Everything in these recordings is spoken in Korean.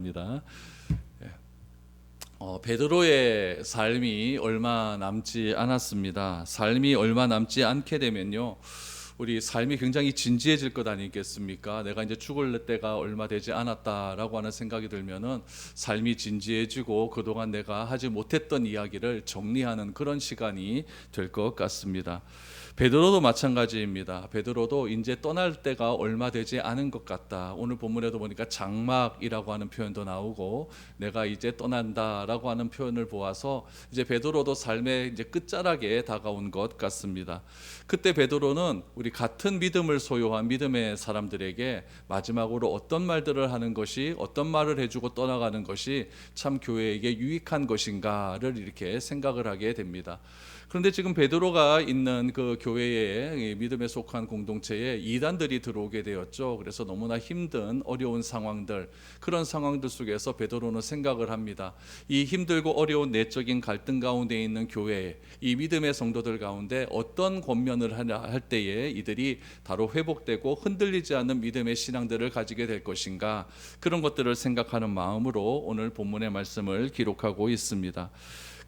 입니다. 베드로의 삶이 얼마 남지 않았습니다. 삶이 얼마 남지 않게 되면요, 우리 삶이 굉장히 진지해질 것 아니겠습니까? 내가 이제 죽을 때가 얼마 되지 않았다라고 하는 생각이 들면은 삶이 진지해지고 그동안 내가 하지 못했던 이야기를 정리하는 그런 시간이 될 것 같습니다. 베드로도 마찬가지입니다. 베드로도 이제 떠날 때가 얼마 되지 않은 것 같다. 오늘 본문에도 보니까 장막이라고 하는 표현도 나오고 내가 이제 떠난다라고 하는 표현을 보아서 이제 베드로도 삶의 이제 끝자락에 다가온 것 같습니다. 그때 베드로는 우리 같은 믿음을 소유한 믿음의 사람들에게 마지막으로 어떤 말들을 하는 것이, 어떤 말을 해주고 떠나가는 것이 참 교회에게 유익한 것인가를 이렇게 생각을 하게 됩니다. 그런데 지금 베드로가 있는 그 교회에, 믿음에 속한 공동체에 이단들이 들어오게 되었죠. 그래서 너무나 힘든 어려운 상황들, 그런 상황들 속에서 베드로는 생각을 합니다. 이 힘들고 어려운 내적인 갈등 가운데 있는 교회에, 이 믿음의 성도들 가운데 어떤 권면을 할 때에 이들이 바로 회복되고 흔들리지 않는 믿음의 신앙들을 가지게 될 것인가, 그런 것들을 생각하는 마음으로 오늘 본문의 말씀을 기록하고 있습니다.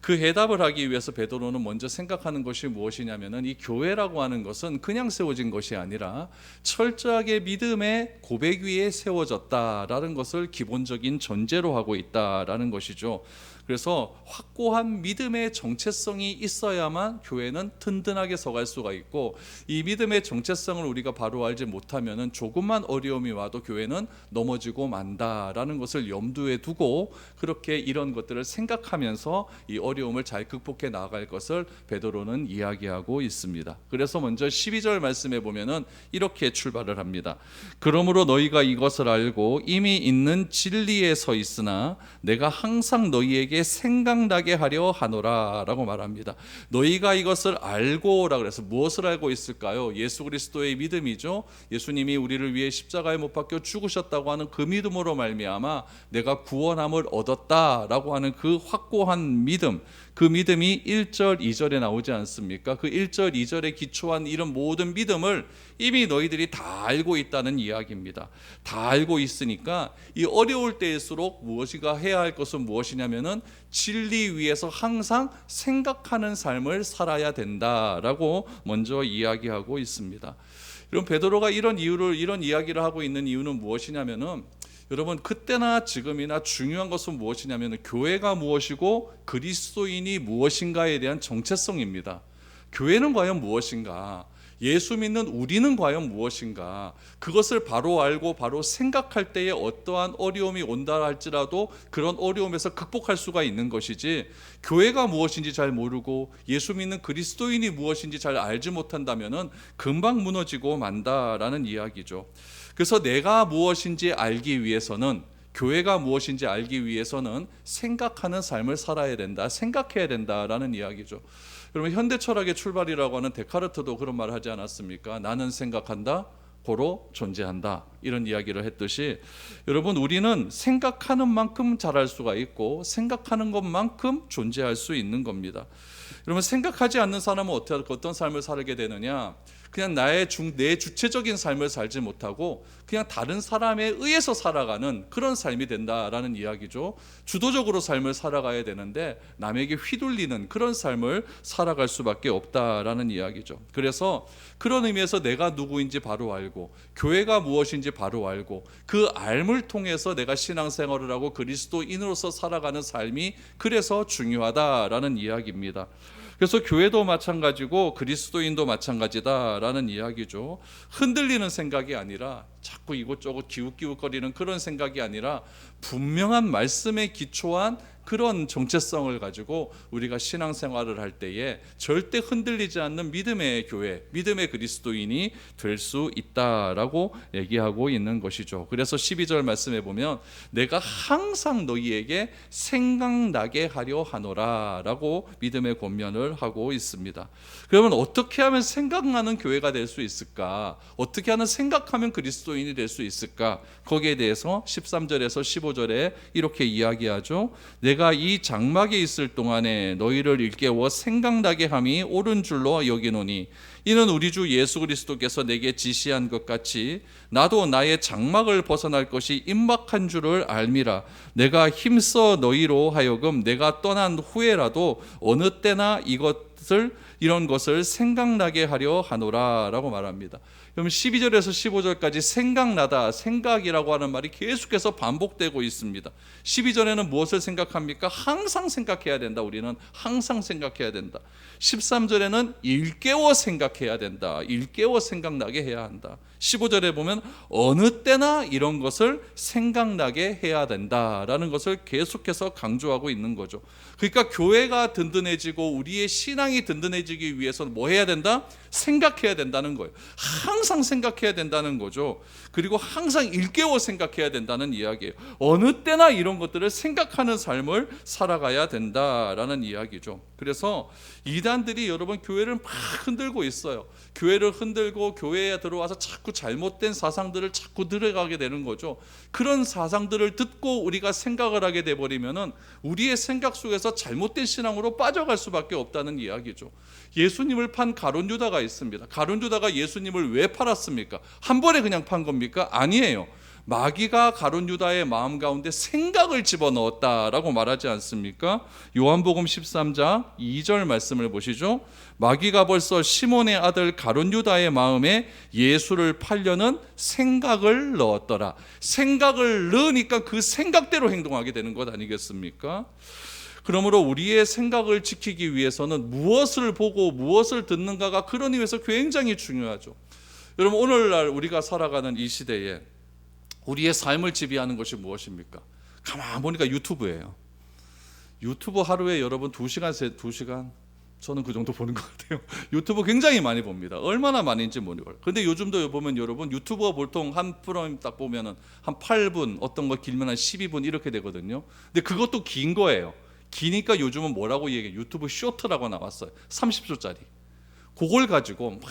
그 해답을 하기 위해서 베드로는 먼저 생각하는 것이 무엇이냐면은, 이 교회라고 하는 것은 그냥 세워진 것이 아니라 철저하게 믿음의 고백 위에 세워졌다라는 것을 기본적인 전제로 하고 있다라는 것이죠. 그래서 확고한 믿음의 정체성이 있어야만 교회는 든든하게 서갈 수가 있고, 이 믿음의 정체성을 우리가 바로 알지 못하면은 조금만 어려움이 와도 교회는 넘어지고 만다라는 것을 염두에 두고 그렇게 이런 것들을 생각하면서 이 어려움을 잘 극복해 나갈 것을 베드로는 이야기하고 있습니다. 그래서 먼저 12절 말씀에 보면은 이렇게 출발을 합니다. 그러므로 너희가 이것을 알고 이미 있는 진리에 서 있으나 내가 항상 너희에게 생각나게 하려 하노라 라고 말합니다. 너희가 이것을 알고라 그래서 무엇을 알고 있을까요? 예수 그리스도의 믿음이죠. 예수님이 우리를 위해 십자가에 못 박혀 죽으셨다고 하는 그 믿음으로 말미암아 내가 구원함을 얻었다라고 하는 그 확고한 믿음, 그 믿음이 1절 2절에 나오지 않습니까? 그 1절 2절에 기초한 이런 모든 믿음을 이미 너희들이 다 알고 있다는 이야기입니다. 다 알고 있으니까 이 어려울 때일수록 무엇이가 해야 할 것은 무엇이냐면은 진리 위에서 항상 생각하는 삶을 살아야 된다라고 먼저 이야기하고 있습니다. 그럼 베드로가 이런 이야기를 하고 있는 이유는 무엇이냐면은, 여러분, 그때나 지금이나 중요한 것은 무엇이냐면 교회가 무엇이고 그리스도인이 무엇인가에 대한 정체성입니다. 교회는 과연 무엇인가? 예수 믿는 우리는 과연 무엇인가? 그것을 바로 알고 바로 생각할 때에 어떠한 어려움이 온다 할지라도 그런 어려움에서 극복할 수가 있는 것이지, 교회가 무엇인지 잘 모르고 예수 믿는 그리스도인이 무엇인지 잘 알지 못한다면은 금방 무너지고 만다라는 이야기죠. 그래서 내가 무엇인지 알기 위해서는, 교회가 무엇인지 알기 위해서는 생각하는 삶을 살아야 된다, 생각해야 된다라는 이야기죠. 그러면 현대 철학의 출발이라고 하는 데카르트도 그런 말을 하지 않았습니까? 나는 생각한다, 고로 존재한다, 이런 이야기를 했듯이, 여러분, 우리는 생각하는 만큼 잘할 수가 있고 생각하는 것만큼 존재할 수 있는 겁니다. 여러분, 생각하지 않는 사람은 어떤 삶을 살게 되느냐? 그냥 내 주체적인 삶을 살지 못하고 그냥 다른 사람에 의해서 살아가는 그런 삶이 된다라는 이야기죠. 주도적으로 삶을 살아가야 되는데 남에게 휘둘리는 그런 삶을 살아갈 수밖에 없다라는 이야기죠. 그래서 그런 의미에서 내가 누구인지 바로 알고 교회가 무엇인지 바로 알고 그 알을 통해서 내가 신앙생활을 하고 그리스도인으로서 살아가는 삶이 그래서 중요하다라는 이야기입니다. 그래서 교회도 마찬가지고 그리스도인도 마찬가지다라는 이야기죠. 흔들리는 생각이 아니라 자꾸 이곳저곳 기웃기웃거리는 그런 생각이 아니라 분명한 말씀에 기초한 그런 정체성을 가지고 우리가 신앙생활을 할 때에 절대 흔들리지 않는 믿음의 교회, 믿음의 그리스도인이 될 수 있다라고 얘기하고 있는 것이죠. 그래서 12절 말씀에 보면 내가 항상 너희에게 생각나게 하려 하노라 라고 믿음의 권면을 하고 있습니다. 그러면 어떻게 하면 생각나는 교회가 될 수 있을까? 어떻게 하면 생각하면 그리스도인이 될 수 있을까? 거기에 대해서 13절에서 15절에 이렇게 이야기하죠. 내가 이 장막에 있을 동안에 너희를 일깨워 생각나게 함이 옳은 줄로 여기노니 이는 우리 주 예수 그리스도께서 내게 지시한 것 같이 나도 나의 장막을 벗어날 것이 임박한 줄을 알미라. 내가 힘써 너희로 하여금 내가 떠난 후에라도 어느 때나 이런 것을 생각나게 하려 하노라 라고 말합니다. 그럼 12절에서 15절까지 생각나다, 생각이라고 하는 말이 계속해서 반복되고 있습니다. 12절에는 무엇을 생각합니까? 항상 생각해야 된다. 우리는 항상 생각해야 된다. 13절에는 일깨워 생각해야 된다. 일깨워 생각나게 해야 한다. 15절에 보면 어느 때나 이런 것을 생각나게 해야 된다라는 것을 계속해서 강조하고 있는 거죠. 그러니까 교회가 든든해지고 우리의 신앙이 든든해지기 위해서는 뭐 해야 된다? 생각해야 된다는 거예요. 항상 생각해야 된다는 거죠. 그리고 항상 일깨워 생각해야 된다는 이야기예요. 어느 때나 이런 것들을 생각하는 삶을 살아가야 된다라는 이야기죠. 그래서 이단들이 여러분 교회를 막 흔들고 있어요. 교회를 흔들고 교회에 들어와서 자꾸 잘못된 사상들을 자꾸 들어가게 되는 거죠. 그런 사상들을 듣고 우리가 생각을 하게 돼버리면은 우리의 생각 속에서 잘못된 신앙으로 빠져갈 수밖에 없다는 이야기죠. 예수님을 판 가룟 유다가 있습니다. 가룟 유다가 예수님을 왜 팔았습니까? 한 번에 그냥 판 겁니까? 아니에요. 마귀가 가룟 유다의 마음 가운데 생각을 집어넣었다라고 말하지 않습니까? 요한복음 13장 2절 말씀을 보시죠. 마귀가 벌써 시몬의 아들 가룟 유다의 마음에 예수를 팔려는 생각을 넣었더라. 생각을 넣으니까 그 생각대로 행동하게 되는 것 아니겠습니까? 그러므로 우리의 생각을 지키기 위해서는 무엇을 보고 무엇을 듣는가가 그런 의미에서 굉장히 중요하죠. 여러분, 오늘날 우리가 살아가는 이 시대에 우리의 삶을 지배하는 것이 무엇입니까? 가만 보니까 유튜브예요. 유튜브 하루에 여러분 2시간 저는 그 정도 보는 것 같아요. 유튜브 굉장히 많이 봅니다. 얼마나 많이인지 모르겠어요. 근데 요즘도 보면 여러분 유튜브가 보통 한 프로그램 딱 보면은 한 8분, 어떤 거 길면 한 12분 이렇게 되거든요. 근데 그것도 긴 거예요. 기니까 요즘은 뭐라고 얘기해요? 유튜브 쇼트라고 나왔어요. 30초짜리. 그걸 가지고 막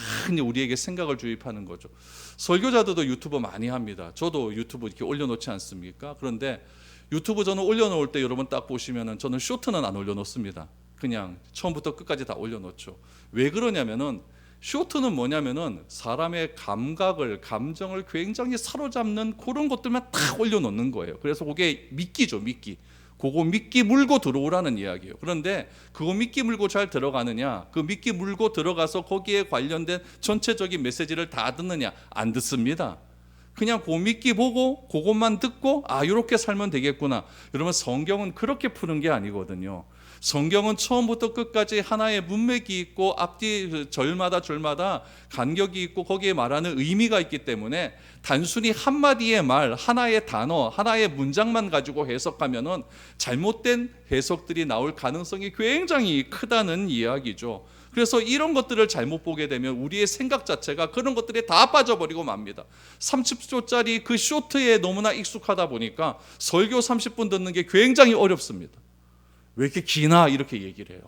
우리에게 생각을 주입하는 거죠. 설교자들도 유튜브 많이 합니다. 저도 유튜브 이렇게 올려놓지 않습니까? 그런데 유튜브 저는 올려놓을 때 여러분 딱 보시면은 저는 쇼트는 안 올려놓습니다. 그냥 처음부터 끝까지 다 올려놓죠. 왜 그러냐면은 쇼트는 뭐냐면은 사람의 감각을, 감정을 굉장히 사로잡는 그런 것들만 딱 올려놓는 거예요. 그래서 그게 미끼죠, 미끼. 그거 미끼 물고 들어오라는 이야기예요. 그런데 그거 미끼 물고 잘 들어가느냐, 그 미끼 물고 들어가서 거기에 관련된 전체적인 메시지를 다 듣느냐, 안 듣습니다. 그냥 그 미끼 보고 그것만 듣고 이렇게 살면 되겠구나. 여러분, 성경은 그렇게 푸는 게 아니거든요. 성경은 처음부터 끝까지 하나의 문맥이 있고 앞뒤 절마다 간격이 있고 거기에 말하는 의미가 있기 때문에 단순히 한마디의 말, 하나의 단어, 하나의 문장만 가지고 해석하면은 잘못된 해석들이 나올 가능성이 굉장히 크다는 이야기죠. 그래서 이런 것들을 잘못 보게 되면 우리의 생각 자체가 그런 것들에 다 빠져버리고 맙니다. 30초짜리 그 쇼트에 너무나 익숙하다 보니까 설교 30분 듣는 게 굉장히 어렵습니다. 왜 이렇게 기나 이렇게 얘기를 해요.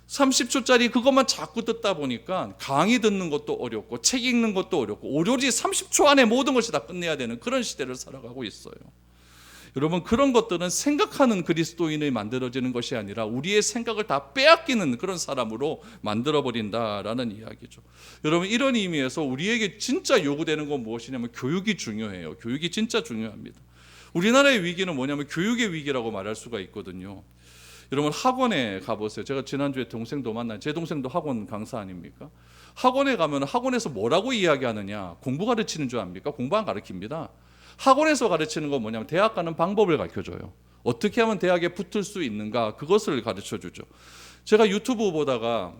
30초짜리 그것만 자꾸 듣다 보니까 강의 듣는 것도 어렵고 책 읽는 것도 어렵고 오로지 30초 안에 모든 것이 다 끝내야 되는 그런 시대를 살아가고 있어요. 여러분, 그런 것들은 생각하는 그리스도인이 만들어지는 것이 아니라 우리의 생각을 다 빼앗기는 그런 사람으로 만들어버린다라는 이야기죠. 여러분, 이런 의미에서 우리에게 진짜 요구되는 건 무엇이냐면 교육이 중요해요. 교육이 진짜 중요합니다. 우리나라의 위기는 뭐냐면 교육의 위기라고 말할 수가 있거든요. 여러분, 학원에 가보세요. 제가 지난주에 동생도 제 동생도 학원 강사 아닙니까? 학원에 가면 학원에서 뭐라고 이야기하느냐? 공부 가르치는 줄 압니까? 공부 안 가르칩니다. 학원에서 가르치는 건 뭐냐면 대학 가는 방법을 가르쳐줘요. 어떻게 하면 대학에 붙을 수 있는가, 그것을 가르쳐주죠. 제가 유튜브 보다가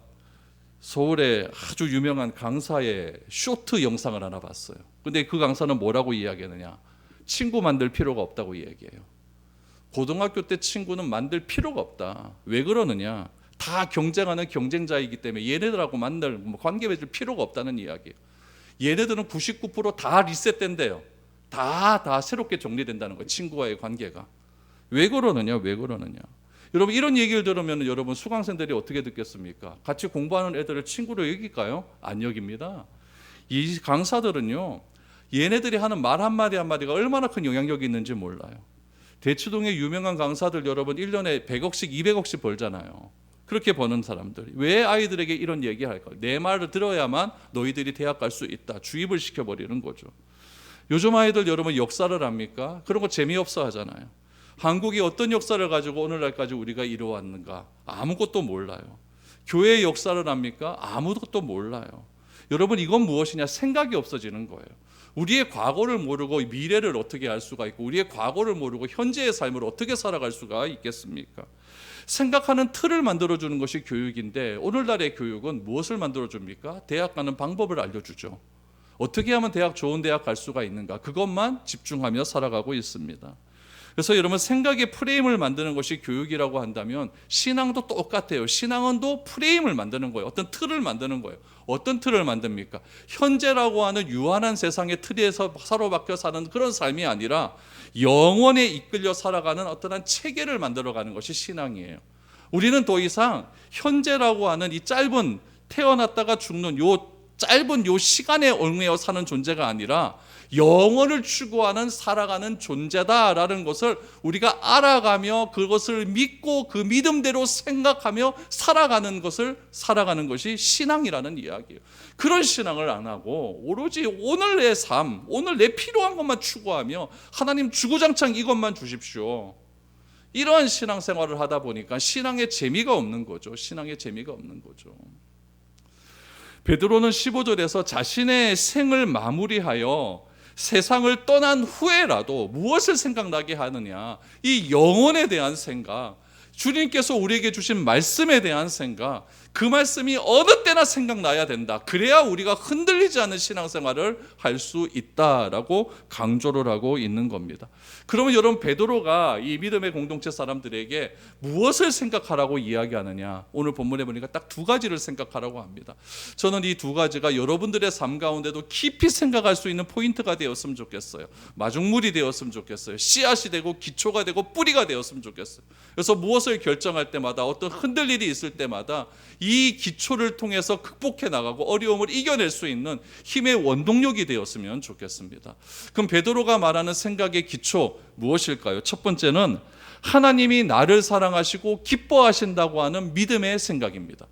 서울에 아주 유명한 강사의 쇼트 영상을 하나 봤어요. 근데 그 강사는 뭐라고 이야기하느냐? 친구 만들 필요가 없다고 얘기해요. 고등학교 때 친구는 만들 필요가 없다. 왜 그러느냐? 다 경쟁하는 경쟁자이기 때문에 얘네들하고 만날 관계 맺을 필요가 없다는 이야기예요. 얘네들은 99% 리셋된대요. 다 새롭게 정리된다는 거예요. 친구와의 관계가. 왜 그러느냐? 여러분, 이런 얘기를 들으면 여러분 수강생들이 어떻게 듣겠습니까? 같이 공부하는 애들을 친구로 여길까요? 안 여깁니다. 이 강사들은요, 얘네들이 하는 말 한마디 한마디가 얼마나 큰 영향력이 있는지 몰라요. 대치동의 유명한 강사들 여러분 1년에 100억씩 200억씩 벌잖아요. 그렇게 버는 사람들이 왜 아이들에게 이런 얘기할까요? 내 말을 들어야만 너희들이 대학 갈 수 있다. 주입을 시켜버리는 거죠. 요즘 아이들 여러분 역사를 압니까? 그런 거 재미없어 하잖아요. 한국이 어떤 역사를 가지고 오늘날까지 우리가 이루어왔는가? 아무것도 몰라요. 교회의 역사를 압니까? 아무것도 몰라요. 여러분 이건 무엇이냐? 생각이 없어지는 거예요. 우리의 과거를 모르고 미래를 어떻게 알 수가 있고 우리의 과거를 모르고 현재의 삶을 어떻게 살아갈 수가 있겠습니까? 생각하는 틀을 만들어주는 것이 교육인데 오늘날의 교육은 무엇을 만들어줍니까? 대학 가는 방법을 알려주죠. 어떻게 하면 좋은 대학 갈 수가 있는가? 그것만 집중하며 살아가고 있습니다. 그래서 여러분 생각의 프레임을 만드는 것이 교육이라고 한다면 신앙도 똑같아요. 신앙은 또 프레임을 만드는 거예요. 어떤 틀을 만드는 거예요. 어떤 틀을 만듭니까? 현재라고 하는 유한한 세상의 틀에서 사로잡혀 사는 그런 삶이 아니라 영원에 이끌려 살아가는 어떠한 체계를 만들어가는 것이 신앙이에요. 우리는 더 이상 현재라고 하는 이 짧은 태어났다가 죽는 짧은 시간에 얽매여 사는 존재가 아니라 영원을 추구하는 살아가는 존재다라는 것을 우리가 알아가며 그것을 믿고 그 믿음대로 생각하며 살아가는 것이 신앙이라는 이야기예요. 그런 신앙을 안 하고 오로지 오늘 내 삶, 오늘 내 필요한 것만 추구하며 하나님 주구장창 이것만 주십시오. 이러한 신앙생활을 하다 보니까 신앙의 재미가 없는 거죠. 베드로는 15절에서 자신의 생을 마무리하여 세상을 떠난 후에라도 무엇을 생각나게 하느냐? 이 영혼에 대한 생각, 주님께서 우리에게 주신 말씀에 대한 생각, 그 말씀이 어느 때나 생각나야 된다. 그래야 우리가 흔들리지 않는 신앙생활을 할 수 있다라고 강조를 하고 있는 겁니다. 그러면 여러분 베드로가 이 믿음의 공동체 사람들에게 무엇을 생각하라고 이야기하느냐? 오늘 본문에 보니까 딱 두 가지를 생각하라고 합니다. 저는 이 두 가지가 여러분들의 삶 가운데도 깊이 생각할 수 있는 포인트가 되었으면 좋겠어요. 마중물이 되었으면 좋겠어요. 씨앗이 되고 기초가 되고 뿌리가 되었으면 좋겠어요. 그래서 무엇을 결정할 때마다 어떤 흔들 일이 있을 때마다 이 기초를 통해서 극복해 나가고 어려움을 이겨낼 수 있는 힘의 원동력이 되었으면 좋겠습니다. 그럼 베드로가 말하는 생각의 기초 무엇일까요? 첫 번째는 하나님이 나를 사랑하시고 기뻐하신다고 하는 믿음의 생각입니다.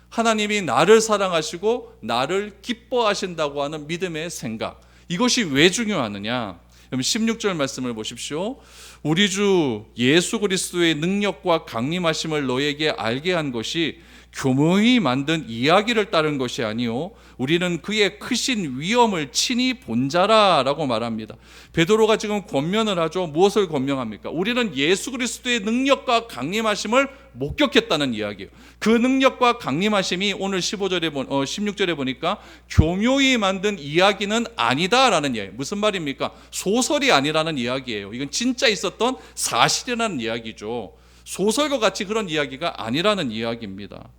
하나님이 나를 사랑하시고 나를 기뻐하신다고 하는 믿음의 생각. 이것이 왜 중요하느냐? 16절 말씀을 보십시오. 우리 주 예수 그리스도의 능력과 강림하심을 너에게 알게 한 것이 교묘히 만든 이야기를 따른 것이 아니요 우리는 그의 크신 위엄을 친히 본 자라라고 말합니다. 베드로가 지금 권면을 하죠. 무엇을 권면합니까? 우리는 예수 그리스도의 능력과 강림하심을 목격했다는 이야기예요. 그 능력과 강림하심이 오늘 16절에 보니까 교묘히 만든 이야기는 아니다라는 이야기예요. 무슨 말입니까? 소설이 아니라는 이야기예요. 이건 진짜 있었던 사실이라는 이야기죠. 소설과 같이 그런 이야기가 아니라는 이야기입니다.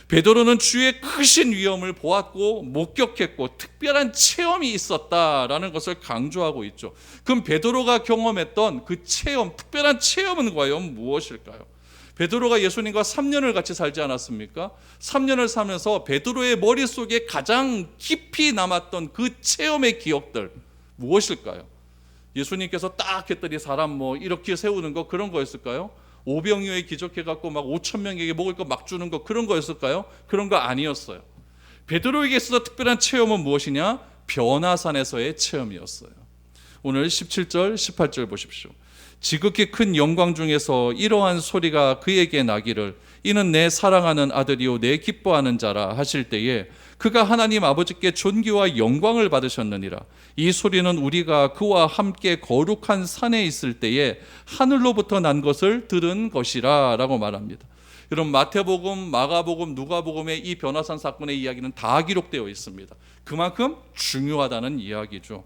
베드로는 주의 크신 위엄을 보았고 목격했고 특별한 체험이 있었다라는 것을 강조하고 있죠. 그럼 베드로가 경험했던 그 체험, 특별한 체험은 과연 무엇일까요? 베드로가 예수님과 3년을 같이 살지 않았습니까? 3년을 살면서 베드로의 머릿속에 가장 깊이 남았던 그 체험의 기억들 무엇일까요? 예수님께서 딱 했더니 사람 이렇게 세우는 거 그런 거였을까요? 오병이어에 기적해갖고 막 5천 명에게 먹을 거 막 주는 거 그런 거였을까요? 그런 거 아니었어요. 베드로에게 있어서 특별한 체험은 무엇이냐? 변화산에서의 체험이었어요. 오늘 17절, 18절 보십시오. 지극히 큰 영광 중에서 이러한 소리가 그에게 나기를 이는 내 사랑하는 아들이요 내 기뻐하는 자라 하실 때에 그가 하나님 아버지께 존귀와 영광을 받으셨느니라. 이 소리는 우리가 그와 함께 거룩한 산에 있을 때에 하늘로부터 난 것을 들은 것이라 라고 말합니다. 여러분 마태복음, 마가복음, 누가복음의 이 변화산 사건의 이야기는 다 기록되어 있습니다. 그만큼 중요하다는 이야기죠.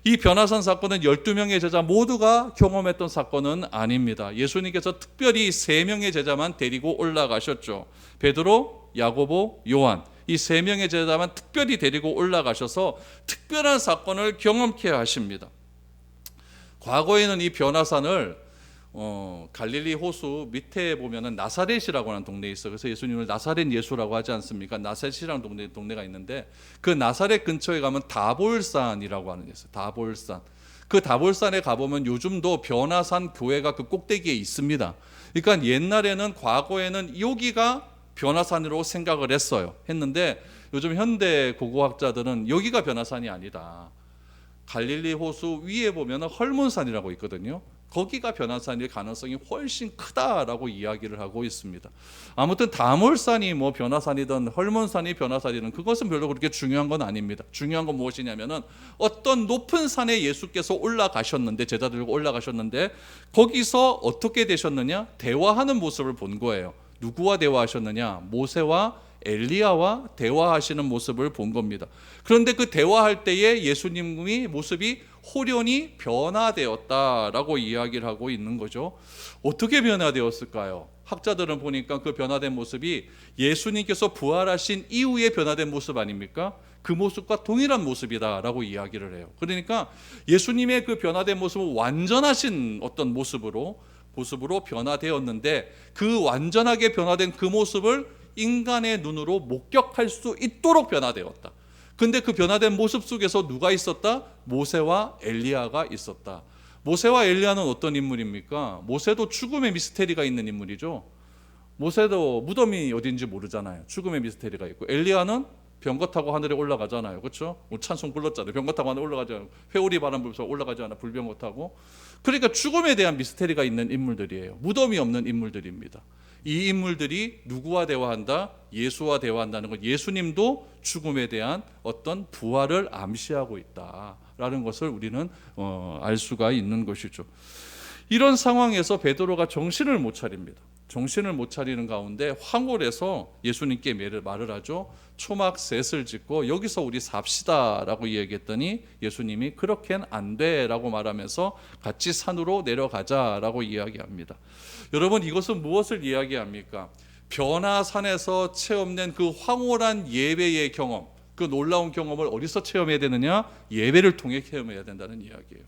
이 변화산 사건은 12명의 제자 모두가 경험했던 사건은 아닙니다. 예수님께서 특별히 3명의 제자만 데리고 올라가셨죠. 베드로, 야고보, 요한. 이 3명의 제자만 특별히 데리고 올라가셔서 특별한 사건을 경험케 하십니다. 과거에는 이 변화산을 갈릴리 호수 밑에 보면은 나사렛이라고 하는 동네에 있어요. 그래서 예수님을 나사렛 예수라고 하지 않습니까? 나사렛이라는 동네가 있는데 그 나사렛 근처에 가면 다볼산이라고 하는 게 있어요. 다볼산. 그 다볼산에 가보면 요즘도 변화산 교회가 그 꼭대기에 있습니다. 그러니까 옛날에는, 과거에는 여기가 변화산으로 생각을 했는데 요즘 현대 고고학자들은 여기가 변화산이 아니다. 갈릴리 호수 위에 보면 헐몬산이라고 있거든요. 거기가 변화산일 가능성이 훨씬 크다라고 이야기를 하고 있습니다. 아무튼 다몰산이 뭐 변화산이든 헐몬산이 변화산이든 그것은 별로 그렇게 중요한 건 아닙니다. 중요한 건 무엇이냐면은 어떤 높은 산에 예수께서 올라가셨는데, 제자들과 올라가셨는데 거기서 어떻게 되셨느냐? 대화하는 모습을 본 거예요. 누구와 대화하셨느냐? 모세와 엘리야와 대화하시는 모습을 본 겁니다. 그런데 그 대화할 때에 예수님의 모습이 호련히 변화되었다라고 이야기를 하고 있는 거죠. 어떻게 변화되었을까요? 학자들은 보니까 그 변화된 모습이 예수님께서 부활하신 이후에 변화된 모습 아닙니까? 그 모습과 동일한 모습이다라고 이야기를 해요. 그러니까 예수님의 그 변화된 모습은 완전하신 어떤 모습으로 변화되었는데, 그 완전하게 변화된 그 모습을 인간의 눈으로 목격할 수 있도록 변화되었다. 근데 그 변화된 모습 속에서 누가 있었다? 모세와 엘리야가 있었다. 모세와 엘리야는 어떤 인물입니까? 모세도 죽음의 미스테리가 있는 인물이죠. 모세도 무덤이 어딘지 모르잖아요. 죽음의 미스테리가 있고, 엘리야는 병거 타고 하늘에 올라가잖아요. 그렇죠? 찬송 불렀잖아요. 병거 타고 하늘에 올라가잖아요. 회오리 바람 불면서 올라가잖아요. 불병거 타고. 그러니까 죽음에 대한 미스테리가 있는 인물들이에요. 무덤이 없는 인물들입니다. 이 인물들이 누구와 대화한다? 예수와 대화한다는 것. 예수님도 죽음에 대한 어떤 부활을 암시하고 있다라는 것을 우리는 알 수가 있는 것이죠. 이런 상황에서 베드로가 정신을 못 차립니다. 정신을 못 차리는 가운데 황홀해서 예수님께 말을 하죠. 초막 셋을 짓고 여기서 우리 삽시다라고 얘기했더니 예수님이 그렇게는 안 돼라고 말하면서 같이 산으로 내려가자라고 이야기합니다. 여러분, 이것은 무엇을 이야기합니까? 변화산에서 체험된 그 황홀한 예배의 경험, 그 놀라운 경험을 어디서 체험해야 되느냐? 예배를 통해 체험해야 된다는 이야기예요.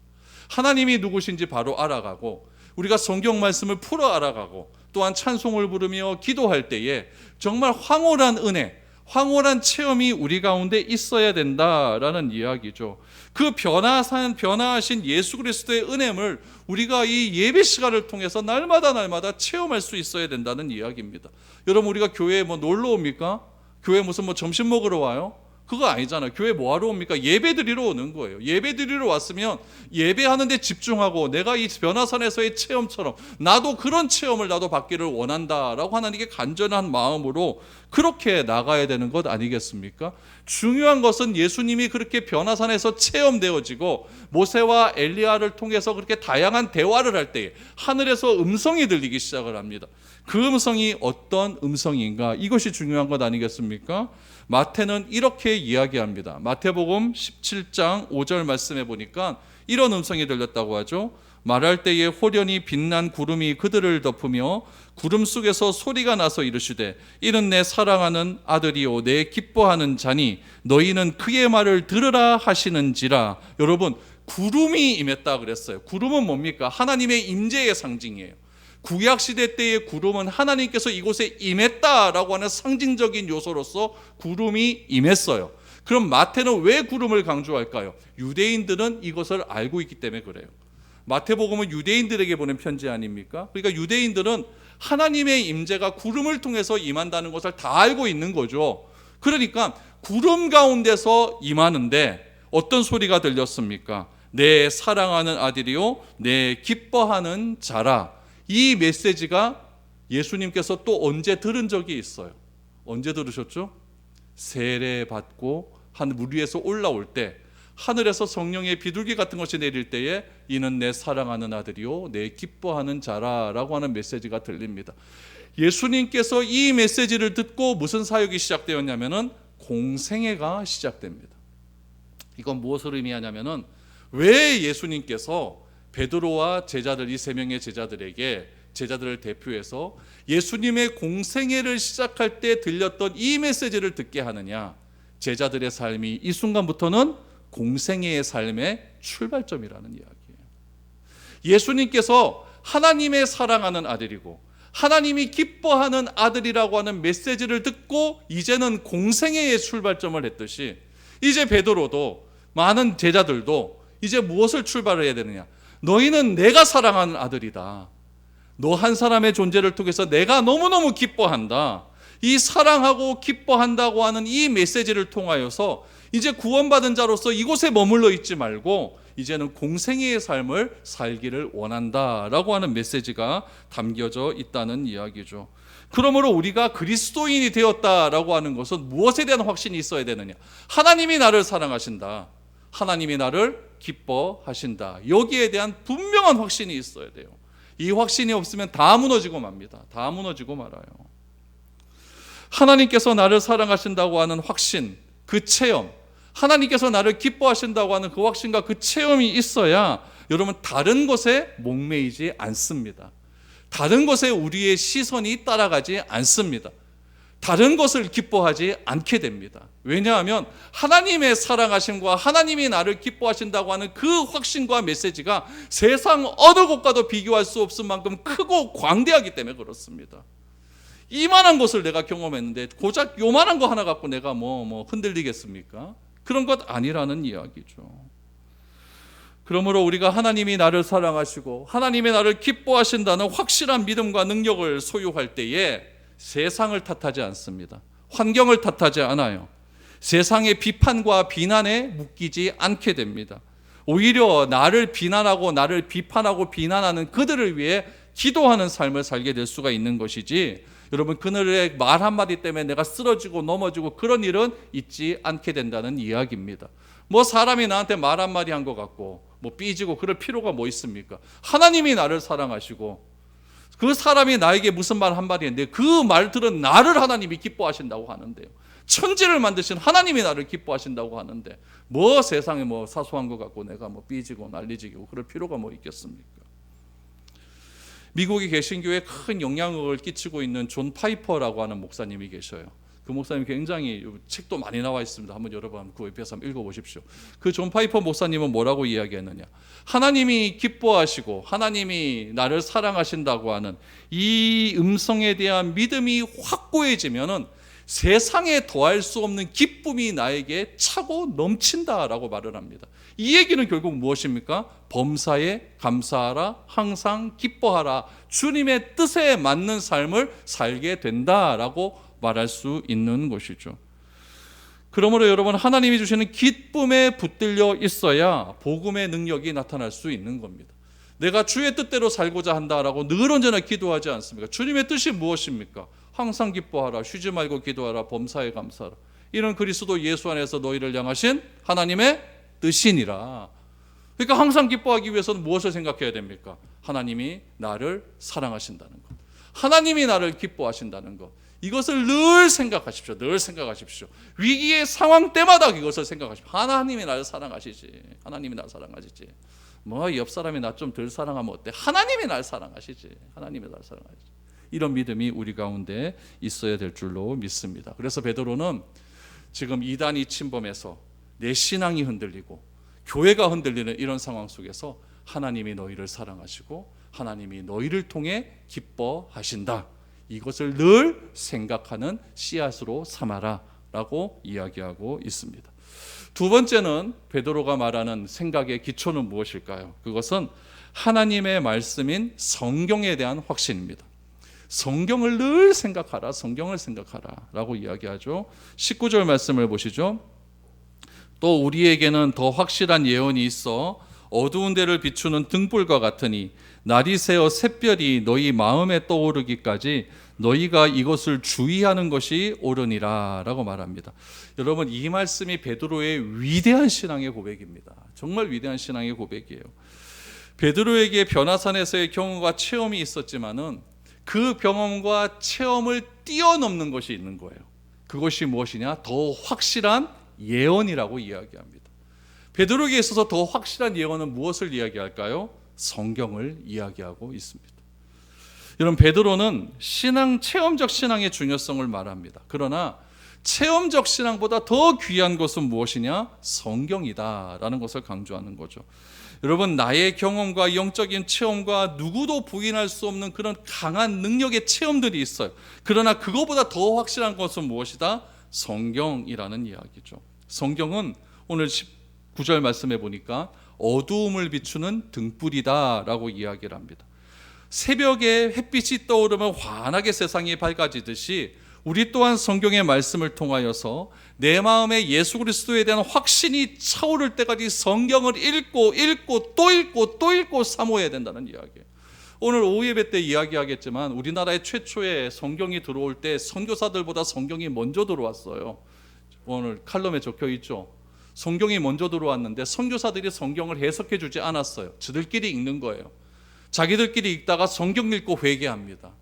하나님이 누구신지 바로 알아가고, 우리가 성경 말씀을 풀어 알아가고, 또한 찬송을 부르며 기도할 때에 정말 황홀한 은혜, 황홀한 체험이 우리 가운데 있어야 된다라는 이야기죠. 그 변화하신 예수 그리스도의 은혜를 우리가 이 예배 시간을 통해서 날마다 체험할 수 있어야 된다는 이야기입니다. 여러분, 우리가 교회에 놀러 옵니까? 교회 무슨 점심 먹으러 와요? 그거 아니잖아요. 교회 뭐하러 옵니까? 예배 드리러 오는 거예요. 예배 드리러 왔으면 예배하는 데 집중하고, 내가 이 변화산에서의 체험처럼 나도 그런 체험을 나도 받기를 원한다라고 하나님께 간절한 마음으로 그렇게 나가야 되는 것 아니겠습니까? 중요한 것은 예수님이 그렇게 변화산에서 체험되어지고 모세와 엘리야를 통해서 그렇게 다양한 대화를 할 때에 하늘에서 음성이 들리기 시작을 합니다. 그 음성이 어떤 음성인가? 이것이 중요한 것 아니겠습니까? 마태는 이렇게 이야기합니다. 마태복음 17장 5절 말씀해 보니까 이런 음성이 들렸다고 하죠. 말할 때에 호련히 빛난 구름이 그들을 덮으며 구름 속에서 소리가 나서 이르시되 이는 내 사랑하는 아들이요 내 기뻐하는 자니 너희는 그의 말을 들으라 하시는지라. 여러분, 구름이 임했다 그랬어요. 구름은 뭡니까? 하나님의 임재의 상징이에요. 구약시대 때의 구름은 하나님께서 이곳에 임했다라고 하는 상징적인 요소로서 구름이 임했어요. 그럼 마태는 왜 구름을 강조할까요? 유대인들은 이것을 알고 있기 때문에 그래요. 마태복음은 유대인들에게 보낸 편지 아닙니까? 그러니까 유대인들은 하나님의 임재가 구름을 통해서 임한다는 것을 다 알고 있는 거죠. 그러니까 구름 가운데서 임하는데 어떤 소리가 들렸습니까? 내 사랑하는 아들이요 내 기뻐하는 자라. 이 메시지가 예수님께서 또 언제 들은 적이 있어요. 언제 들으셨죠? 세례 받고 물 위에서 올라올 때, 하늘에서 성령의 비둘기 같은 것이 내릴 때에 이는 내 사랑하는 아들이요 내 기뻐하는 자라라고 하는 메시지가 들립니다. 예수님께서 이 메시지를 듣고 무슨 사역이 시작되었냐면은 공생애가 시작됩니다. 이건 무엇을 의미하냐면은 왜 예수님께서 베드로와 제자들, 이 세 명의 제자들에게, 제자들을 대표해서 예수님의 공생애를 시작할 때 들렸던 이 메시지를 듣게 하느냐? 제자들의 삶이 이 순간부터는 공생애의 삶의 출발점이라는 이야기예요. 예수님께서 하나님의 사랑하는 아들이고 하나님이 기뻐하는 아들이라고 하는 메시지를 듣고 이제는 공생애의 출발점을 했듯이, 이제 베드로도 많은 제자들도 이제 무엇을 출발해야 되느냐? 너희는 내가 사랑하는 아들이다. 너 한 사람의 존재를 통해서 내가 너무너무 기뻐한다. 이 사랑하고 기뻐한다고 하는 이 메시지를 통하여서 이제 구원받은 자로서 이곳에 머물러 있지 말고 이제는 공생애의 삶을 살기를 원한다라고 하는 메시지가 담겨져 있다는 이야기죠. 그러므로 우리가 그리스도인이 되었다라고 하는 것은 무엇에 대한 확신이 있어야 되느냐? 하나님이 나를 사랑하신다. 하나님이 나를 기뻐하신다. 여기에 대한 분명한 확신이 있어야 돼요. 이 확신이 없으면 다 무너지고 맙니다. 다 무너지고 말아요. 하나님께서 나를 사랑하신다고 하는 확신, 그 체험, 하나님께서 나를 기뻐하신다고 하는 그 확신과 그 체험이 있어야 여러분 다른 것에 목매이지 않습니다. 다른 것에 우리의 시선이 따라가지 않습니다. 다른 것을 기뻐하지 않게 됩니다. 왜냐하면 하나님의 사랑하심과 하나님이 나를 기뻐하신다고 하는 그 확신과 메시지가 세상 어느 곳과도 비교할 수 없을 만큼 크고 광대하기 때문에 그렇습니다. 이만한 것을 내가 경험했는데 고작 요만한 거 하나 갖고 내가 뭐 흔들리겠습니까? 그런 것 아니라는 이야기죠. 그러므로 우리가 하나님이 나를 사랑하시고 하나님이 나를 기뻐하신다는 확실한 믿음과 능력을 소유할 때에 세상을 탓하지 않습니다. 환경을 탓하지 않아요. 세상의 비판과 비난에 묶이지 않게 됩니다. 오히려 나를 비난하고 나를 비판하고 비난하는 그들을 위해 기도하는 삶을 살게 될 수가 있는 것이지, 여러분 그들의 말 한마디 때문에 내가 쓰러지고 넘어지고 그런 일은 있지 않게 된다는 이야기입니다. 뭐 사람이 나한테 말 한마디 한 것 같고 뭐 삐지고 그럴 필요가 뭐 있습니까? 하나님이 나를 사랑하시고 그 사람이 나에게 무슨 말 한마디 했는데 그 말들은 나를 하나님이 기뻐하신다고 하는데요. 천지를 만드신 하나님이 나를 기뻐하신다고 하는데 뭐 세상에 뭐 사소한 것 같고 내가 뭐 삐지고 난리지고 그럴 필요가 뭐 있겠습니까? 미국의 개신교에 큰 영향력을 끼치고 있는 존 파이퍼라고 하는 목사님이 계셔요. 그 목사님 굉장히 책도 많이 나와 있습니다. 한번 여러분 구입해서 한번 읽어보십시오. 그 존 파이퍼 목사님은 뭐라고 이야기했느냐? 하나님이 기뻐하시고 하나님이 나를 사랑하신다고 하는 이 음성에 대한 믿음이 확고해지면은 세상에 더할 수 없는 기쁨이 나에게 차고 넘친다라고 말을 합니다. 이 얘기는 결국 무엇입니까? 범사에 감사하라, 항상 기뻐하라, 주님의 뜻에 맞는 삶을 살게 된다라고 말할 수 있는 것이죠. 그러므로 여러분 하나님이 주시는 기쁨에 붙들려 있어야 복음의 능력이 나타날 수 있는 겁니다. 내가 주의 뜻대로 살고자 한다라고 늘 언제나 기도하지 않습니까? 주님의 뜻이 무엇입니까? 항상 기뻐하라, 쉬지 말고 기도하라, 범사에 감사하라. 이런 그리스도 예수 안에서 너희를 향하신 하나님의 뜻이니라. 그러니까 항상 기뻐하기 위해서는 무엇을 생각해야 됩니까? 하나님이 나를 사랑하신다는 것, 하나님이 나를 기뻐하신다는 것, 이것을 늘 생각하십시오. 늘 생각하십시오. 위기의 상황 때마다 이것을 생각하십시오. 하나님이 나를 사랑하시지. 하나님이 나를 사랑하시지. 뭐 옆 사람이 나 좀 덜 사랑하면 어때? 하나님이 나를 사랑하시지. 하나님이 나를 사랑하시지. 이런 믿음이 우리 가운데 있어야 될 줄로 믿습니다. 그래서 베드로는 지금 이단이 침범해서 내 신앙이 흔들리고 교회가 흔들리는 이런 상황 속에서 하나님이 너희를 사랑하시고 하나님이 너희를 통해 기뻐하신다, 이것을 늘 생각하는 씨앗으로 삼아라 라고 이야기하고 있습니다. 두 번째는 베드로가 말하는 생각의 기초는 무엇일까요? 그것은 하나님의 말씀인 성경에 대한 확신입니다. 성경을 늘 생각하라, 성경을 생각하라 라고 이야기하죠. 19절 말씀을 보시죠. 또 우리에게는 더 확실한 예언이 있어 어두운 데를 비추는 등불과 같으니 날이 새어 샛별이 너희 마음에 떠오르기까지 너희가 이것을 주의하는 것이 옳으니라 라고 말합니다. 여러분 이 말씀이 베드로의 위대한 신앙의 고백입니다. 정말 위대한 신앙의 고백이에요. 베드로에게 변화산에서의 경험과 체험이 있었지만은 그 경험과 체험을 뛰어넘는 것이 있는 거예요. 그것이 무엇이냐? 더 확실한 예언이라고 이야기합니다. 베드로에게 있어서 더 확실한 예언은 무엇을 이야기할까요? 성경을 이야기하고 있습니다. 여러분 베드로는 신앙, 체험적 신앙의 중요성을 말합니다. 그러나 체험적 신앙보다 더 귀한 것은 무엇이냐? 성경이다라는 것을 강조하는 거죠. 여러분 나의 경험과 영적인 체험과 누구도 부인할 수 없는 그런 강한 능력의 체험들이 있어요. 그러나 그거보다 더 확실한 것은 무엇이다? 성경이라는 이야기죠. 성경은 오늘 19절 말씀해 보니까 어두움을 비추는 등불이다라고 이야기를 합니다. 새벽에 햇빛이 떠오르면 환하게 세상이 밝아지듯이 우리 또한 성경의 말씀을 통하여서 내 마음에 예수 그리스도에 대한 확신이 차오를 때까지 성경을 읽고 또 읽고 사모해야 된다는 이야기예요. 오늘 오후 예배 때 이야기하겠지만 우리나라에 최초의 성경이 들어올 때 선교사들보다 성경이 먼저 들어왔어요. 오늘 칼럼에 적혀 있죠. 성경이 먼저 들어왔는데 선교사들이 성경을 해석해 주지 않았어요. 저들끼리 읽는 거예요. 자기들끼리 읽다가 성경 읽고 회개합니다.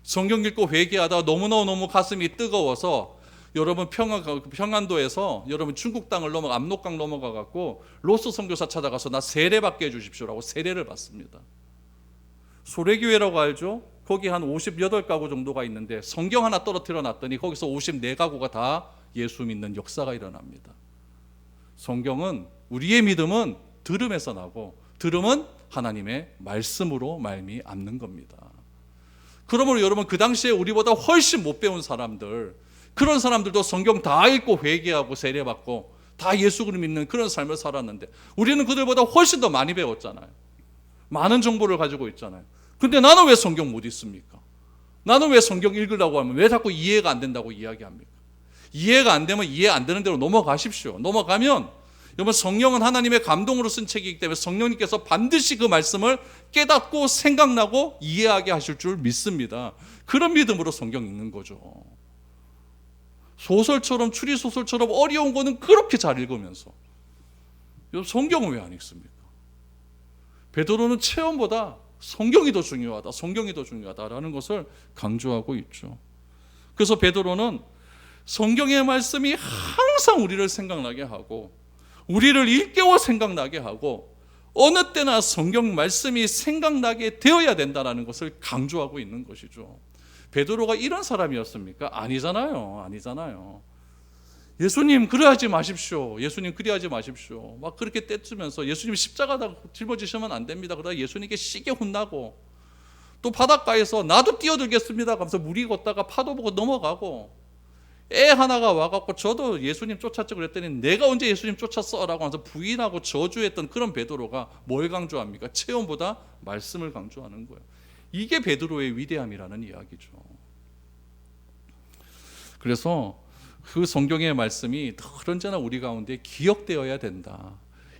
성경 읽고 회개하다가 너무 가슴이 뜨거워서 여러분 평안도에서 여러분 중국 땅을 넘어 압록강 넘어가 갖고 로스 선교사 찾아가서 나 세례 받게 해주십시오라고 세례를 받습니다. 소래교회라고 알죠? 거기 한 58가구 정도가 있는데 성경 하나 떨어뜨려 놨더니 거기서 54가구가 다 예수 믿는 역사가 일어납니다. 성경은 우리의 믿음은 들음에서 나고 들음은 하나님의 말씀으로 말미암는 겁니다. 그러므로 여러분 그 당시에 우리보다 훨씬 못 배운 사람들, 그런 사람들도 성경 다 읽고 회개하고 세례받고 다 예수를 믿는 그런 삶을 살았는데 우리는 그들보다 훨씬 더 많이 배웠잖아요. 많은 정보를 가지고 있잖아요. 근데 나는 왜 성경 못 읽습니까? 나는 왜 성경 읽으려고 하면 왜 자꾸 이해가 안 된다고 이야기합니까? 이해가 안 되면 이해 안 되는 대로 넘어가십시오. 넘어가면 여러분 성령은 하나님의 감동으로 쓴 책이기 때문에 성령님께서 반드시 그 말씀을 깨닫고 생각나고 이해하게 하실 줄 믿습니다. 그런 믿음으로 성경 읽는 거죠. 소설처럼 추리소설처럼 어려운 거는 그렇게 잘 읽으면서 여러분 성경은 왜 안 읽습니까? 베드로는 체험보다 성경이 더 중요하다, 성경이 더 중요하다라는 것을 강조하고 있죠. 그래서 베드로는 성경의 말씀이 항상 우리를 생각나게 하고 우리를 일깨워 생각나게 하고 어느 때나 성경 말씀이 생각나게 되어야 된다는 것을 강조하고 있는 것이죠. 베드로가 이런 사람이었습니까? 아니잖아요. 예수님 그래하지 마십시오. 예수님 그리하지 마십시오. 막 그렇게 떼쓰면서 예수님 십자가다 짊어지시면 안 됩니다. 그러다 예수님께 시게 혼나고 또 바닷가에서 나도 뛰어들겠습니다 하면서 물이 걷다가 파도 보고 넘어가고 애 하나가 와갖고 저도 예수님 쫓았죠 그랬더니 내가 언제 예수님 쫓았어? 라고 하면서 부인하고 저주했던 그런 베드로가 뭘 강조합니까? 체험보다 말씀을 강조하는 거예요. 이게 베드로의 위대함이라는 이야기죠. 그래서 그 성경의 말씀이 늘 언제나 우리 가운데 기억되어야 된다.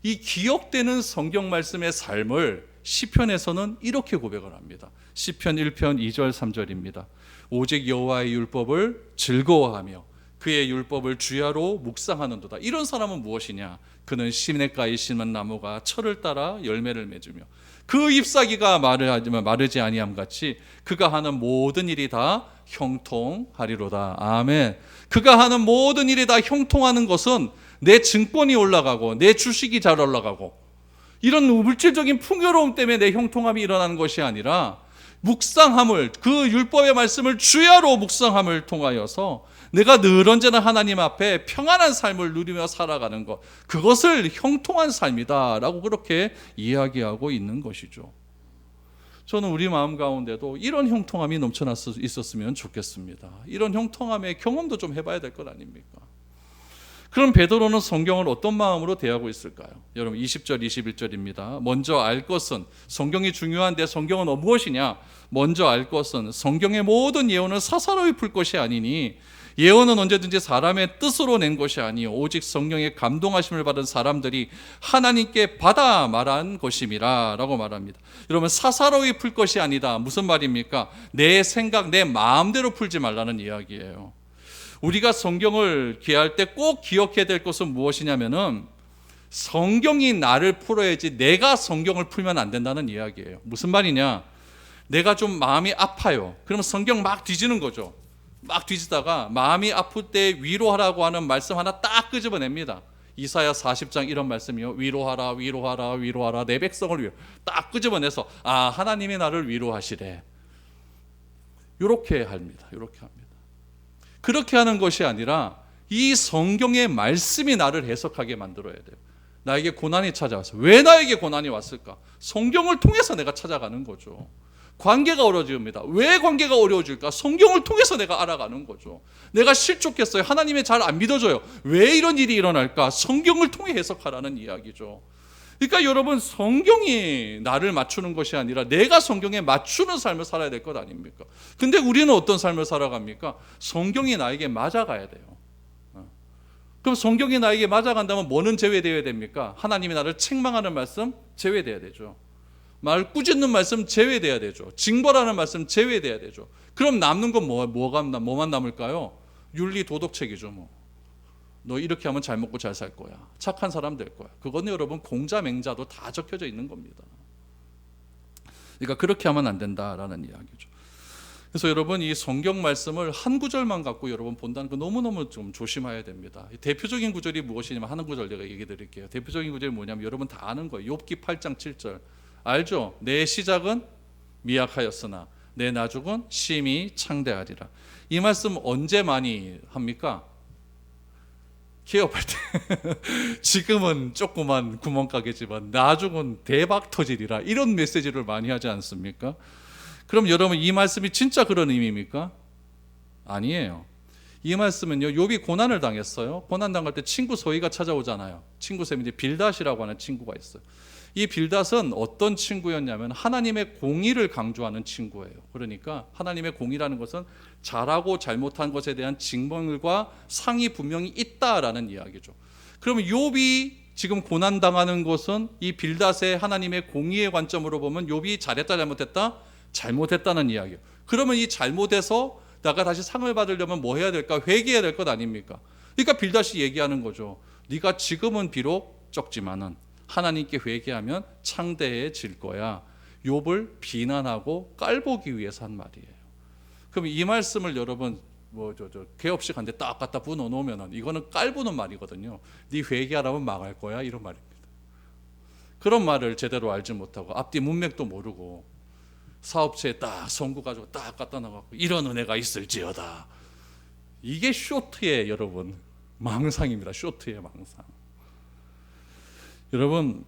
이 기억되는 성경 말씀의 삶을 시편에서는 이렇게 고백을 합니다. 시편 1편 2절 3절입니다. 오직 여호와의 율법을 즐거워하며 그의 율법을 주야로 묵상하는도다. 이런 사람은 무엇이냐? 그는 시냇가에 심은 나무가 철을 따라 열매를 맺으며 그 잎사귀가 마르지 아니함 같이 그가 하는 모든 일이 다 형통하리로다. 아멘. 그가 하는 모든 일이 다 형통하는 것은 내 증권이 올라가고 내 주식이 잘 올라가고 이런 물질적인 풍요로움 때문에 내 형통함이 일어나는 것이 아니라 묵상함을, 그 율법의 말씀을 주야로 묵상함을 통하여서 내가 늘 언제나 하나님 앞에 평안한 삶을 누리며 살아가는 것, 그것을 형통한 삶이다라고 그렇게 이야기하고 있는 것이죠. 저는 우리 마음 가운데도 이런 형통함이 넘쳐나 있었으면 좋겠습니다. 이런 형통함의 경험도 좀 해봐야 될 것 아닙니까? 그럼 베드로는 성경을 어떤 마음으로 대하고 있을까요? 여러분 20절 21절입니다. 먼저 알 것은, 성경이 중요한데 성경은 무엇이냐? 먼저 알 것은 성경의 모든 예언은 사사로이 풀 것이 아니니 예언은 언제든지 사람의 뜻으로 낸 것이 아니요 오직 성령의 감동하심을 받은 사람들이 하나님께 받아 말한 것임이라 라고 말합니다. 여러분 사사로이 풀 것이 아니다. 무슨 말입니까? 내 생각, 내 마음대로 풀지 말라는 이야기예요. 우리가 성경을 기할 때 꼭 기억해야 될 것은 무엇이냐면은 성경이 나를 풀어야지 내가 성경을 풀면 안 된다는 이야기예요. 무슨 말이냐? 내가 좀 마음이 아파요. 그러면 성경 막 뒤지는 거죠. 막 뒤지다가 마음이 아플 때 위로하라고 하는 말씀 하나 딱 끄집어냅니다. 이사야 40장 이런 말씀이요. 위로하라, 위로하라, 위로하라. 내 백성을 위로. 딱 끄집어내서 아, 하나님이 나를 위로하시래. 이렇게 합니다. 이렇게 합니다. 그렇게 하는 것이 아니라 이 성경의 말씀이 나를 해석하게 만들어야 돼요. 나에게 고난이 찾아왔어. 왜 나에게 고난이 왔을까? 성경을 통해서 내가 찾아가는 거죠. 관계가 어려워집니다. 왜 관계가 어려워질까? 성경을 통해서 내가 알아가는 거죠. 내가 실족했어요. 하나님이 잘 안 믿어져요. 왜 이런 일이 일어날까? 성경을 통해 해석하라는 이야기죠. 그러니까 여러분, 성경이 나를 맞추는 것이 아니라 내가 성경에 맞추는 삶을 살아야 될 것 아닙니까? 근데 우리는 어떤 삶을 살아갑니까? 성경이 나에게 맞아가야 돼요. 그럼 성경이 나에게 맞아간다면 뭐는 제외되어야 됩니까? 하나님이 나를 책망하는 말씀 제외돼야 되죠. 말 꾸짖는 말씀 제외돼야 되죠. 징벌하는 말씀 제외돼야 되죠. 그럼 남는 건 뭐만 남을까요? 윤리 도덕책이죠. 뭐. 너 이렇게 하면 잘 먹고 잘 살 거야. 착한 사람 될 거야. 그건 여러분 공자 맹자도 다 적혀져 있는 겁니다. 그러니까 그렇게 하면 안 된다라는 이야기죠. 그래서 여러분, 이 성경 말씀을 한 구절만 갖고 여러분 본다는 거 너무너무 좀 조심해야 됩니다. 대표적인 구절이 무엇이냐면, 한 구절 내가 얘기 드릴게요. 대표적인 구절이 뭐냐면 여러분 다 아는 거예요. 욥기 8장 7절 알죠? 내 시작은 미약하였으나 내 나중은 심히 창대하리라. 이 말씀 언제 많이 합니까? 개업할 때. 지금은 조그만 구멍가게지만 나중은 대박 터지리라, 이런 메시지를 많이 하지 않습니까? 그럼 여러분, 이 말씀이 진짜 그런 의미입니까? 아니에요. 이 말씀은요, 욥이 고난을 당했어요. 고난 당할 때 친구 소희가 찾아오잖아요. 친구 셈이 이제 빌닷이라고 하는 친구가 있어요. 이 빌닷은 어떤 친구였냐면 하나님의 공의를 강조하는 친구예요. 그러니까 하나님의 공의라는 것은 잘하고 잘못한 것에 대한 징벌과 상이 분명히 있다라는 이야기죠. 그러면 욥이 지금 고난당하는 것은 이 빌닷의 하나님의 공의의 관점으로 보면 욥이 잘했다 잘못했다? 잘못했다는 이야기예요. 그러면 이 잘못해서 내가 다시 상을 받으려면 뭐 해야 될까? 회개해야 될 것 아닙니까? 그러니까 빌닷이 얘기하는 거죠. 네가 지금은 비록 적지만은 하나님께 회개하면 창대해질 거야. 욥을 비난하고 깔보기 위해서 한 말이에요. 그럼 이 말씀을 여러분 개업식 한데 딱 갖다 부어 놓으면은 이거는 깔보는 말이거든요. 네 회개하라면 망할 거야, 이런 말입니다. 그런 말을 제대로 알지 못하고 앞뒤 문맥도 모르고 사업체에 딱 선구 가지고 딱 갖다 놔갖고 이런 은혜가 있을지어다. 이게 쇼트의 여러분 망상입니다. 쇼트의 망상. 여러분,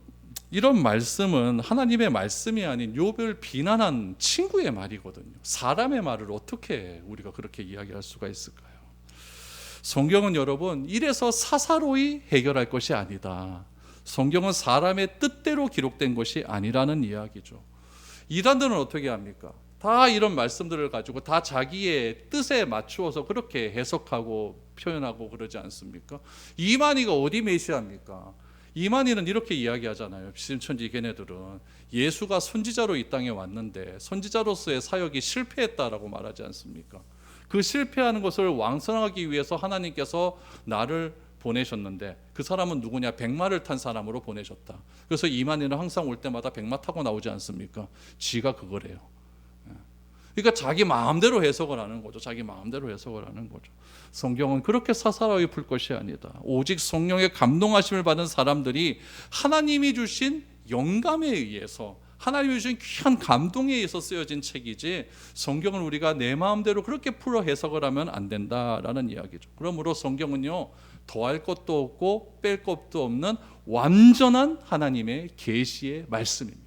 이런 말씀은 하나님의 말씀이 아닌 욥을 비난한 친구의 말이거든요. 사람의 말을 어떻게 우리가 그렇게 이야기할 수가 있을까요? 성경은 여러분 이래서 사사로이 해결할 것이 아니다. 성경은 사람의 뜻대로 기록된 것이 아니라는 이야기죠. 이단들은 어떻게 합니까? 다 이런 말씀들을 가지고 다 자기의 뜻에 맞추어서 그렇게 해석하고 표현하고 그러지 않습니까? 이만희가 어디 메시아입니까? 이만희는 이렇게 이야기하잖아요. 비심천지 걔네들은 예수가 선지자로 이 땅에 왔는데 선지자로서의 사역이 실패했다라고 말하지 않습니까? 그 실패하는 것을 왕성하기 위해서 하나님께서 나를 보내셨는데 그 사람은 누구냐? 백마를 탄 사람으로 보내셨다. 그래서 이만희는 항상 올 때마다 백마 타고 나오지 않습니까? 지가 그거래요. 그러니까 자기 마음대로 해석을 하는 거죠. 자기 마음대로 해석을 하는 거죠. 성경은 그렇게 사사로이 풀 것이 아니다. 오직 성령의 감동하심을 받은 사람들이 하나님이 주신 영감에 의해서, 하나님이 주신 귀한 감동에 의해서 쓰여진 책이지, 성경을 우리가 내 마음대로 그렇게 풀어 해석을 하면 안 된다라는 이야기죠. 그러므로 성경은요, 더할 것도 없고 뺄 것도 없는 완전한 하나님의 계시의 말씀입니다.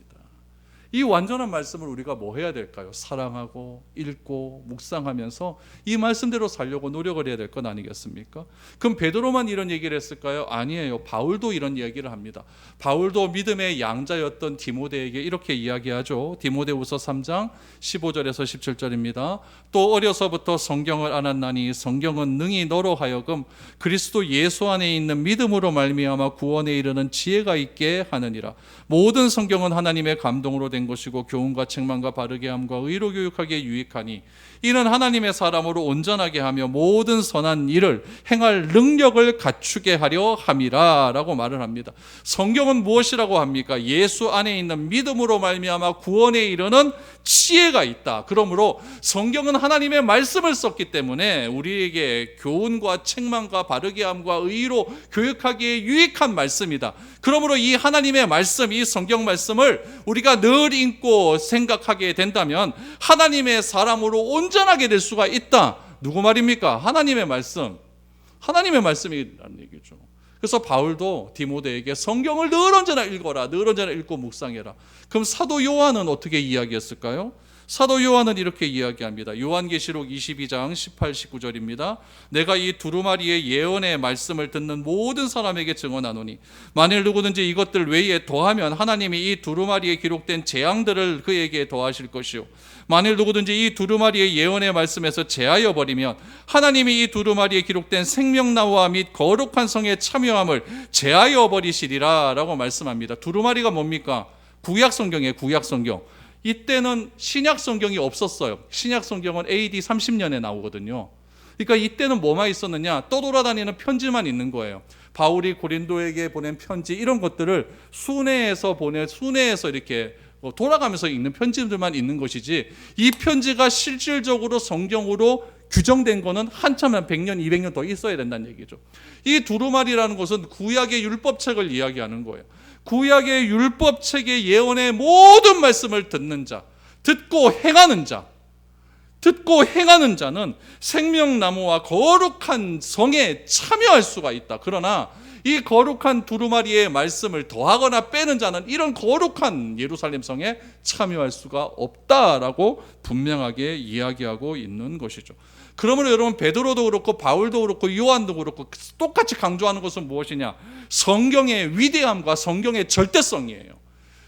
이 완전한 말씀을 우리가 뭐 해야 될까요? 사랑하고 읽고 묵상하면서 이 말씀대로 살려고 노력을 해야 될 건 아니겠습니까? 그럼 베드로만 이런 얘기를 했을까요? 아니에요. 바울도 이런 이야기를 합니다. 바울도 믿음의 양자였던 디모데에게 이렇게 이야기하죠. 디모데후서 3장 15절에서 17절입니다. 또 어려서부터 성경을 알았나니 성경은 능히 너로 하여금 그리스도 예수 안에 있는 믿음으로 말미암아 구원에 이르는 지혜가 있게 하느니라. 모든 성경은 하나님의 감동으로 된 것이고 교훈과 책망과 바르게 함과 의로 교육하기에 유익하니 이는 하나님의 사람으로 온전하게 하며 모든 선한 일을 행할 능력을 갖추게 하려 함이라 라고 말을 합니다. 성경은 무엇이라고 합니까? 예수 안에 있는 믿음으로 말미암아 구원에 이르는 지혜가 있다. 그러므로 성경은 하나님의 말씀을 썼기 때문에 우리에게 교훈과 책망과 바르게 함과 의로 교육하기에 유익한 말씀이다. 그러므로 이 하나님의 말씀, 이 성경 말씀을 우리가 늘 읽고 생각하게 된다면 하나님의 사람으로 온전하게 될 수가 있다. 누구 말입니까? 하나님의 말씀. 하나님의 말씀이라는 얘기죠. 그래서 바울도 디모데에게 성경을 늘 언제나 읽어라. 늘 언제나 읽고 묵상해라. 그럼 사도 요한은 어떻게 이야기했을까요? 사도 요한은 이렇게 이야기합니다. 요한계시록 22장 18, 19절입니다. 내가 이 두루마리의 예언의 말씀을 듣는 모든 사람에게 증언하노니 만일 누구든지 이것들 외에 더하면 하나님이 이 두루마리에 기록된 재앙들을 그에게 더하실 것이요 만일 누구든지 이 두루마리의 예언의 말씀에서 제하여 버리면 하나님이 이 두루마리에 기록된 생명나무와 및 거룩한 성의 참여함을 제하여 버리시리라 라고 말씀합니다. 두루마리가 뭡니까? 구약성경이에요. 구약성경. 이때는 신약성경이 없었어요. 신약성경은 AD 30년에 나오거든요. 그러니까 이때는 뭐만 있었느냐? 떠돌아다니는 편지만 있는 거예요. 바울이 고린도에게 보낸 편지 이런 것들을 순회해서 이렇게 돌아가면서 읽는 편지들만 있는 것이지 이 편지가 실질적으로 성경으로 규정된 거는 한참 한 100년, 200년 더 있어야 된다는 얘기죠. 이 두루마리라는 것은 구약의 율법책을 이야기하는 거예요. 구약의 율법책의 예언의 모든 말씀을 듣는 자, 듣고 행하는 자는 생명나무와 거룩한 성에 참여할 수가 있다. 그러나 이 거룩한 두루마리의 말씀을 더하거나 빼는 자는 이런 거룩한 예루살렘 성에 참여할 수가 없다라고 분명하게 이야기하고 있는 것이죠. 그러므로 여러분 베드로도 그렇고 바울도 그렇고 요한도 그렇고 똑같이 강조하는 것은 무엇이냐? 성경의 위대함과 성경의 절대성이에요.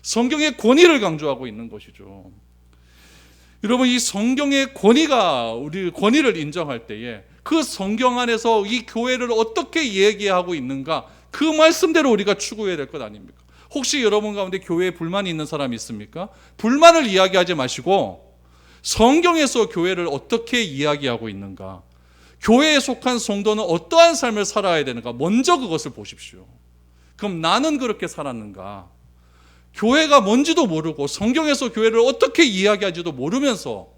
성경의 권위를 강조하고 있는 것이죠. 여러분 이 성경의 우리 권위를 인정할 때에 그 성경 안에서 이 교회를 어떻게 얘기하고 있는가 그 말씀대로 우리가 추구해야 될 것 아닙니까? 혹시 여러분 가운데 교회에 불만이 있는 사람이 있습니까? 불만을 이야기하지 마시고 성경에서 교회를 어떻게 이야기하고 있는가, 교회에 속한 성도는 어떠한 삶을 살아야 되는가 먼저 그것을 보십시오. 그럼 나는 그렇게 살았는가? 교회가 뭔지도 모르고 성경에서 교회를 어떻게 이야기하지도 모르면서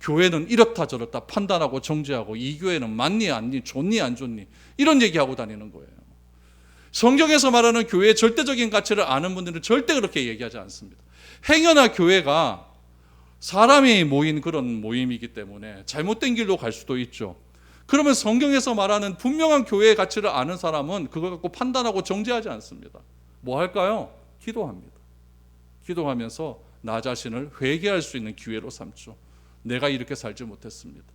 교회는 이렇다 저렇다 판단하고 정죄하고 이 교회는 맞니 아니 좋니 안 좋니 이런 얘기하고 다니는 거예요. 성경에서 말하는 교회의 절대적인 가치를 아는 분들은 절대 그렇게 얘기하지 않습니다. 행여나 교회가 사람이 모인 그런 모임이기 때문에 잘못된 길로 갈 수도 있죠. 그러면 성경에서 말하는 분명한 교회의 가치를 아는 사람은 그거 갖고 판단하고 정죄하지 않습니다. 뭐 할까요? 기도합니다. 기도하면서 나 자신을 회개할 수 있는 기회로 삼죠. 내가 이렇게 살지 못했습니다.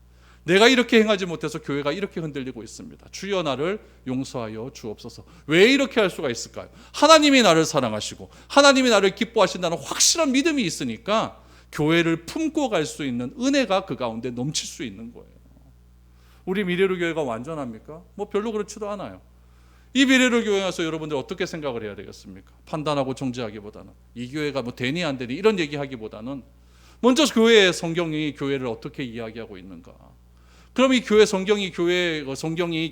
내가 이렇게 행하지 못해서 교회가 이렇게 흔들리고 있습니다. 주여 나를 용서하여 주옵소서. 왜 이렇게 할 수가 있을까요? 하나님이 나를 사랑하시고 하나님이 나를 기뻐하신다는 확실한 믿음이 있으니까 교회를 품고 갈 수 있는 은혜가 그 가운데 넘칠 수 있는 거예요. 우리 미래로 교회가 완전합니까? 뭐 별로 그렇지도 않아요. 이 미래로 교회에 와서 여러분들 어떻게 생각을 해야 되겠습니까? 판단하고 정죄하기보다는 이 교회가 뭐 되니 안 되니 이런 얘기하기보다는 먼저 교회의 성경이 교회를 어떻게 이야기하고 있는가. 그럼 이 교회 성경이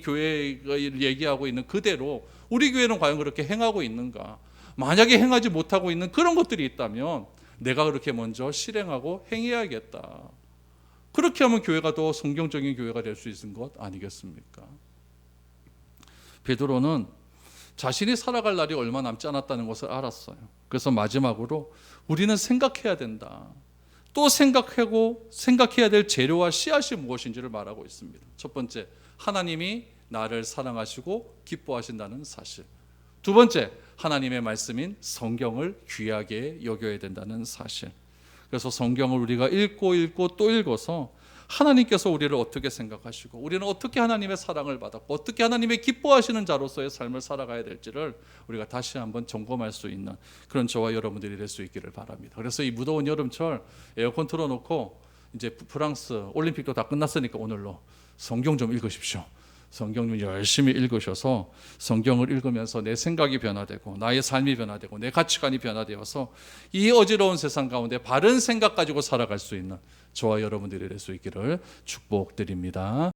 교회를 얘기하고 있는 그대로 우리 교회는 과연 그렇게 행하고 있는가. 만약에 행하지 못하고 있는 그런 것들이 있다면 내가 그렇게 먼저 실행하고 행해야겠다. 그렇게 하면 교회가 더 성경적인 교회가 될 수 있는 것 아니겠습니까? 베드로는 자신이 살아갈 날이 얼마 남지 않았다는 것을 알았어요. 그래서 마지막으로 우리는 생각해야 된다. 또 생각해야 될 재료와 씨앗이 무엇인지를 말하고 있습니다. 첫 번째, 하나님이 나를 사랑하시고 기뻐하신다는 사실. 두 번째, 하나님의 말씀인 성경을 귀하게 여겨야 된다는 사실. 그래서 성경을 우리가 읽고 또 읽어서 하나님께서 우리를 어떻게 생각하시고 우리는 어떻게 하나님의 사랑을 받았고 어떻게 하나님의 기뻐하시는 자로서의 삶을 살아가야 될지를 우리가 다시 한번 점검할 수 있는 그런 저와 여러분들이 될 수 있기를 바랍니다. 그래서 이 무더운 여름철 에어컨 틀어놓고 이제 프랑스 올림픽도 다 끝났으니까 오늘로 성경 좀 읽으십시오. 성경 좀 열심히 읽으셔서 성경을 읽으면서 내 생각이 변화되고 나의 삶이 변화되고 내 가치관이 변화되어서 이 어지러운 세상 가운데 바른 생각 가지고 살아갈 수 있는 저와 여러분들이 될 수 있기를 축복드립니다.